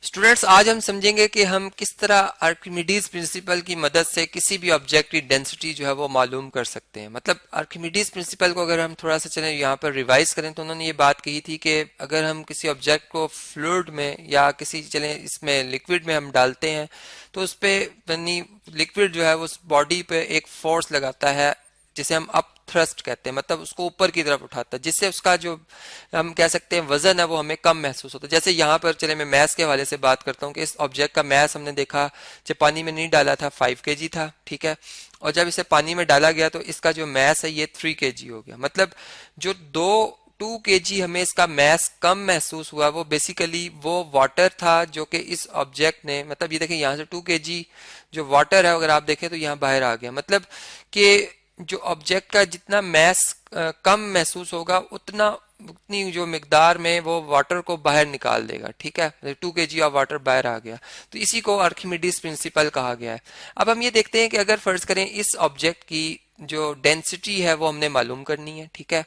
Students, आज हम समझेंगे कि हम किस तरह आर्किमिडीज प्रिंसिपल की मदद से किसी भी ऑब्जेक्ट की डेंसिटी जो है वो मालूम कर सकते हैं। मतलब आर्किमिडीज प्रिंसिपल को अगर हम थोड़ा सा चलें यहाँ पर रिवाइज करें तो उन्होंने ये बात कही थी कि अगर हम किसी ऑब्जेक्ट को फ्लूइड में या किसी चलें इसमें लिक्विड में हम डालते हैं तो उस पे यानी लिक्विड जो है वो उस बॉडी पे एक फोर्स लगाता है जिसे हम अप थ्रस्ट कहते हैं, मतलब उसको ऊपर की तरफ उठाता है, जिससे उसका जो हम कह सकते हैं वजन है वो हमें कम महसूस होता है। जैसे यहाँ पर चले मैं मैस के हवाले से बात करता हूँ कि इस ऑब्जेक्ट का मैस हमने देखा जब पानी में नहीं डाला था 5 kg था, ठीक है, और जब इसे पानी में डाला गया तो इसका जो मैस है ये 3 kg हो गया। मतलब जो 2 kg हमें इसका मैस कम महसूस हुआ वो बेसिकली वो वाटर था जो कि इस ऑब्जेक्ट ने, मतलब ये देखिए यहाँ से 2 kg जो वाटर है अगर आप देखें तो यहाँ बाहर आ गया। मतलब कि जो ऑब्जेक्ट का जितना मैस कम महसूस होगा उतनी जो मिकदार में वो वाटर को बाहर निकाल देगा, ठीक है, 2 kg ऑफ वाटर बाहर आ गया। तो इसी को आर्किमिडीज प्रिंसिपल कहा गया है। अब हम ये देखते हैं कि अगर फर्ज करें इस ऑब्जेक्ट की जो डेंसिटी है वो हमने मालूम करनी है, ठीक है,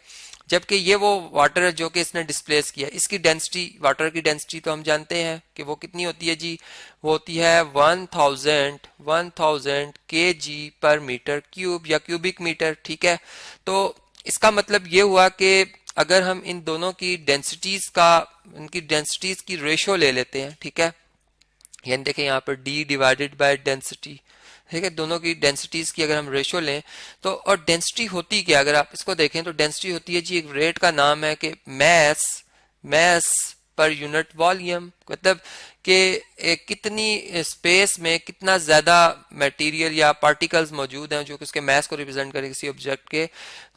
जबकि ये वो वाटर है जो कि इसने डिस्प्लेस किया, इसकी डेंसिटी, वाटर की डेंसिटी तो हम जानते हैं कि वो कितनी होती है जी, वो होती है 1000 kg पर मीटर क्यूब या क्यूबिक मीटर, ठीक है। तो इसका मतलब ये हुआ कि अगर हम इन दोनों की डेंसिटीज का, इनकी डेंसिटीज की रेशो ले लेते हैं, ठीक है, यानी देखें यहाँ पर d डिवाइडेड बाय डेंसिटी, ठीक है, दोनों की डेंसिटीज की अगर हम रेशो लें तो, और डेंसिटी होती क्या, अगर आप इसको देखें तो डेंसिटी होती है जी एक रेट का नाम है कि मैस पर यूनिट वॉल्यूम, मतलब कि कितनी स्पेस में कितना ज्यादा मटेरियल या पार्टिकल्स मौजूद हैं जो कि उसके मैस को रिप्रेजेंट करें किसी ऑब्जेक्ट के।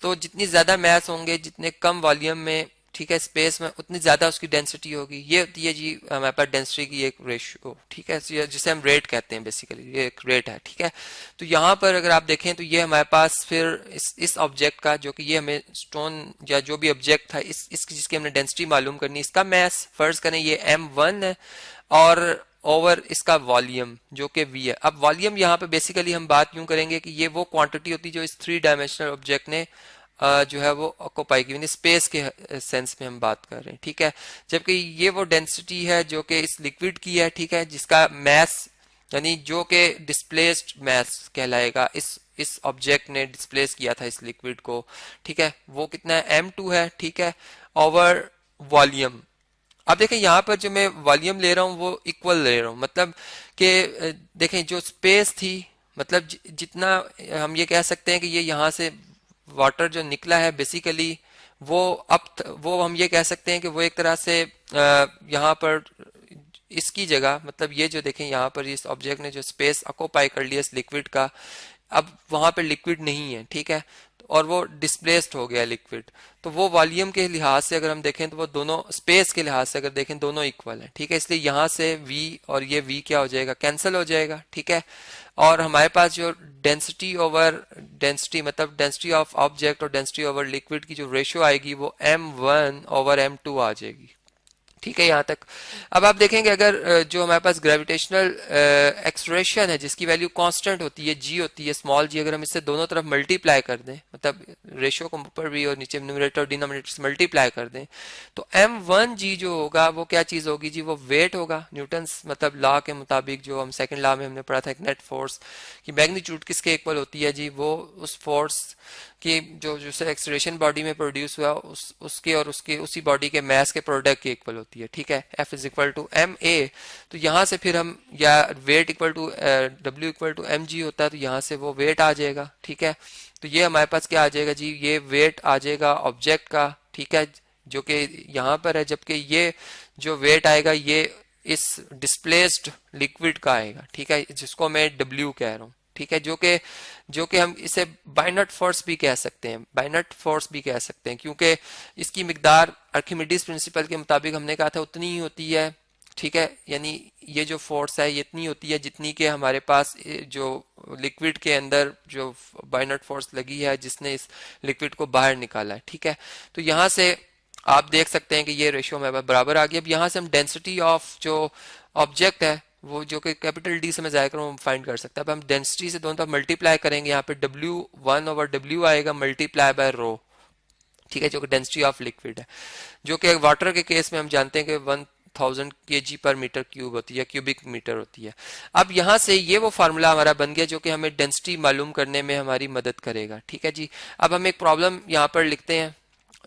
तो जितनी ज्यादा मैस होंगे, जितने कम वॉल्यूम में, ठीक है, स्पेस में, उतनी ज्यादा उसकी डेंसिटी होगी। ये होती है जी हमारे पास डेंसिटी की एक रेशियो, ठीक है, जिसे हम रेट कहते हैं, बेसिकली ये एक रेट है, ठीक है। तो यहाँ पर अगर आप देखें तो ये हमारे पास फिर इस ऑब्जेक्ट का, जो कि ये हमें स्टोन या जो भी ऑब्जेक्ट था इसकी जिसकी हमने डेंसिटी मालूम करनी, इसका मैस फर्ज करें ये m1 है और ओवर इसका वॉल्यूम जो कि v है। अब वॉल्यूम यहाँ पे बेसिकली हम बात यूं करेंगे कि ये वो क्वांटिटी होती है जो इस 3 डायमेंशनल ऑब्जेक्ट ने जो है वो ऑक्यूपाई की, स्पेस के सेंस में हम बात कर रहे हैं, ठीक है। जबकि ये वो डेंसिटी है जो कि इस लिक्विड की है, ठीक है, जिसका मैस यानी जो कि डिस्प्लेस्ड मैस कहलाएगा, इस ऑब्जेक्ट ने डिस्प्लेस किया था इस लिक्विड को, ठीक है, वो कितना है m2 है, ठीक है, ओवर वॉल्यूम। अब देखें यहाँ पर जो मैं वॉल्यूम ले रहा हूँ वो इक्वल ले रहा हूँ, मतलब कि देखें जो स्पेस थी, मतलब जितना हम ये कह सकते हैं कि ये यहाँ से वाटर जो निकला है बेसिकली वो हम ये कह सकते हैं कि वो एक तरह से यहाँ पर इसकी जगह, मतलब ये जो देखें यहाँ पर इस ऑब्जेक्ट ने जो स्पेस ऑक्यूपाई कर लिया इस लिक्विड का, अब वहां पर लिक्विड नहीं है, ठीक है, और वो डिस्प्लेस्ड हो गया लिक्विड। तो वो वॉल्यूम के लिहाज से अगर हम देखें तो वो दोनों स्पेस के लिहाज से अगर देखें दोनों इक्वल है, ठीक है, इसलिए यहाँ से v और ये v क्या हो जाएगा, कैंसिल हो जाएगा, ठीक है। और हमारे पास जो डेंसिटी ओवर डेंसिटी, मतलब डेंसिटी ऑफ ऑब्जेक्ट और डेंसिटी ओवर लिक्विड की जो रेशियो आएगी वो m1 ओवर m2 आ जाएगी, ठीक है, यहाँ तक। अब आप देखेंगे अगर जो हमारे पास ग्रेविटेशनल एक्सलेरेशन है जिसकी वैल्यू कांस्टेंट होती है, जी होती है, स्मॉल जी, अगर हम इससे दोनों तरफ मल्टीप्लाई कर दें, मतलब रेशियो को ऊपर भी और नीचे न्यूमरेटर और डिनोमिनेटर से मल्टीप्लाई कर दें, तो m1g जो होगा वो क्या चीज होगी जी, वो वेट होगा। न्यूटन्स मतलब लॉ के मुताबिक, जो हम सेकंड लॉ में हमने पढ़ा था, एक नेट फोर्स की मैग्नीट्यूड किसके इक्वल होती है जी, वो उस फोर्स कि जो एक्सलेरेशन बॉडी में प्रोड्यूस हुआ उसके और उसके उसी बॉडी के मास के प्रोडक्ट के इक्वल होती है, ठीक है, F is equal to M A. तो यहाँ से फिर हम, या weight equal to W equal to M G होता है, तो यहाँ से वो वेट आ जाएगा, ठीक है। तो ये हमारे पास क्या आ जाएगा जी, ये वेट आ जाएगा ऑब्जेक्ट का, ठीक है, जो कि यहाँ पर है, जबकि ये जो वेट आएगा ये इस डिस्प्लेस्ड लिक्विड का आएगा, ठीक है, जिसको मैं W कह रहा हूँ, ठीक है, जो कि हम इसे बाइनट फोर्स भी कह सकते हैं, बाइनट फोर्स भी कह सकते हैं, क्योंकि इसकी मिकदार आर्किमिडीज प्रिंसिपल के मुताबिक हमने कहा था उतनी ही होती है, ठीक है, यानी ये जो फोर्स है ये इतनी होती है जितनी के हमारे पास जो लिक्विड के अंदर जो बाइनट फोर्स लगी है जिसने इस लिक्विड को बाहर निकाला है, ठीक है। तो यहाँ से आप देख सकते हैं कि ये रेशियो हमारे पास बराबर आ गया। अब यहाँ से हम डेंसिटी ऑफ जो ऑब्जेक्ट है वो जो कि कैपिटल डी से मैं जाया करूँ फाइंड कर सकते हैं। अब हम डेंसिटी से दोनों तरफ मल्टीप्लाई करेंगे, यहाँ पे W1 ओवर W आएगा मल्टीप्लाई बाय रो, ठीक है, जो कि डेंसिटी ऑफ लिक्विड है, जो कि वाटर के केस में हम जानते हैं कि 1000 kg पर मीटर क्यूब होती है, क्यूबिक मीटर होती है। अब यहाँ से ये वो फार्मूला हमारा बन गया जो कि हमें डेंसिटी मालूम करने में हमारी मदद करेगा। ठीक है जी। अब हम एक प्रॉब्लम यहाँ पर लिखते हैं,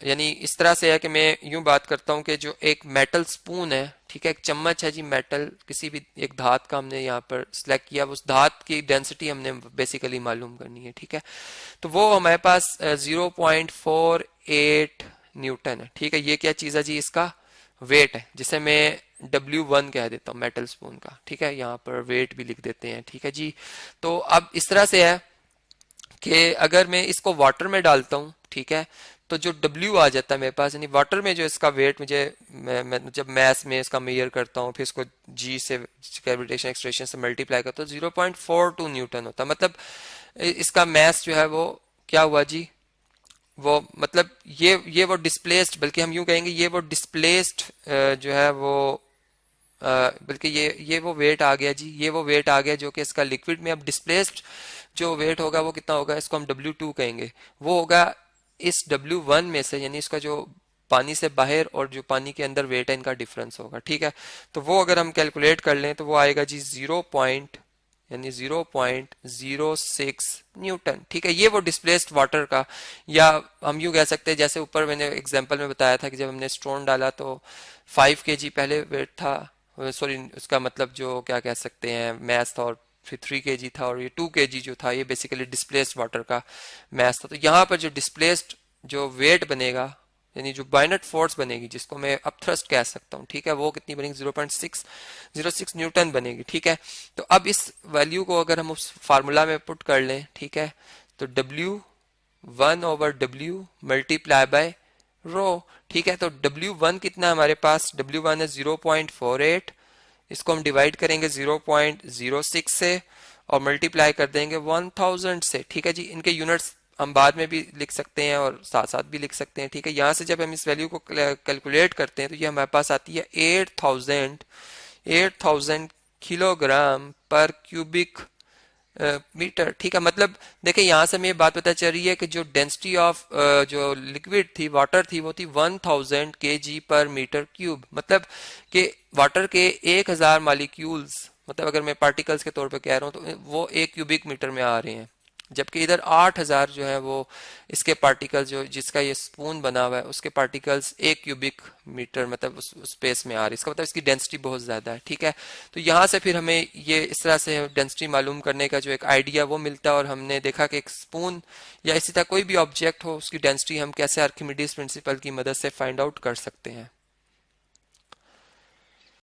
यानी इस तरह से है कि मैं यूं बात करता हूं कि जो एक मेटल स्पून है, ठीक है, एक चम्मच है जी मेटल, किसी भी एक धात का हमने यहाँ पर सिलेक्ट किया, उस धात की डेंसिटी हमने बेसिकली मालूम करनी है। ठीक है, तो वो हमारे पास 0.48 न्यूटन है। ठीक है, ये क्या चीज़ है जी, इसका वेट है, जिसे मैं W1 कह देता हूँ मेटल स्पून का। ठीक है, यहाँ पर वेट भी लिख देते हैं। ठीक है जी। तो अब इस तरह से है कि अगर मैं इसको वाटर में डालता हूँ, ठीक है, तो जो W आ जाता है मेरे पास, यानी वाटर में जो इसका वेट मुझे, मैं जब मैथ्स में इसका मेजर करता हूँ, फिर इसको G से, ग्रेविटेशन एक्सलेशन से मल्टीप्लाई करता हूँ, 0.42 न्यूटन होता है। मतलब इसका मैथ जो है वो क्या हुआ जी, वो मतलब ये वो डिस्प्लेस्ड, बल्कि हम यूं कहेंगे ये वो डिस्प्लेस्ड जो है वो बल्कि ये वो वेट आ गया जी, ये वो वेट आ गया जो कि इसका लिक्विड में अब डिस्प्लेस्ड जो वेट होगा वो कितना होगा, इसको हम W2 कहेंगे। वो होगा इस W1 में से, यानी इसका जो पानी से बाहर और जो पानी के अंदर वेट है, इनका डिफरेंस होगा। ठीक है, तो वो अगर हम कैलकुलेट कर लें तो वो आएगा जी 0.06 न्यूटन। ठीक है, ये वो डिस्प्लेस्ड वाटर का, या हम यूं कह सकते हैं जैसे ऊपर मैंने एग्जांपल में बताया था कि जब हमने स्टोन डाला तो 5 kg पहले वेट था, सॉरी उसका मतलब जो क्या कह सकते हैं मैथ था, और फिर 3 kg था, और ये 2 kg जो था ये बेसिकली डिस्प्लेस्ड वाटर का मैथ था। तो यहाँ पर जो डिस्प्लेस्ड जो वेट बनेगा, यानी जो बाइनट फोर्स बनेगी, जिसको मैं अपथ्रस्ट कह सकता हूँ, ठीक है, वो कितनी बनेगी, 0.606 न्यूटन बनेगी। ठीक है, तो अब इस वैल्यू को अगर हम उस फार्मूला में पुट कर लें, ठीक है, तो W1/W मल्टीप्लाई बाय रो। ठीक है, तो W1 कितना हमारे पास, W1 है 0.48, इसको हम डिवाइड करेंगे 0.06 से और मल्टीप्लाई कर देंगे 1000 से। ठीक है जी, इनके यूनिट्स हम बाद में भी लिख सकते हैं और साथ साथ भी लिख सकते हैं। ठीक है, यहाँ से जब हम इस वैल्यू को कैलकुलेट करते हैं तो ये हमारे पास आती है 8000 किलोग्राम पर क्यूबिक मीटर। ठीक है, मतलब देखिए यहाँ से हमें ये बात पता चल रही है कि जो डेंसिटी ऑफ जो लिक्विड थी, वाटर थी, वो थी 1000 kg पर मीटर क्यूब। मतलब कि वाटर के 1000 मालिक्यूल्स, मतलब अगर मैं पार्टिकल्स के तौर पे कह रहा हूँ तो वो 1 क्यूबिक मीटर में आ रहे हैं, जबकि इधर 8000 जो है वो इसके पार्टिकल्स, जो जिसका ये स्पून बना हुआ है उसके पार्टिकल्स 1 क्यूबिक मीटर मतलब उस स्पेस में आ रही है। इसका मतलब इसकी डेंसिटी बहुत ज्यादा है। ठीक है, तो यहाँ से फिर हमें ये इस तरह से डेंसिटी मालूम करने का जो एक आइडिया वो मिलता है, और हमने देखा कि एक स्पून या इसी तरह कोई भी ऑब्जेक्ट हो उसकी डेंसिटी हम कैसे आर्किमिडीज प्रिंसिपल की मदद से फाइंड आउट कर सकते हैं।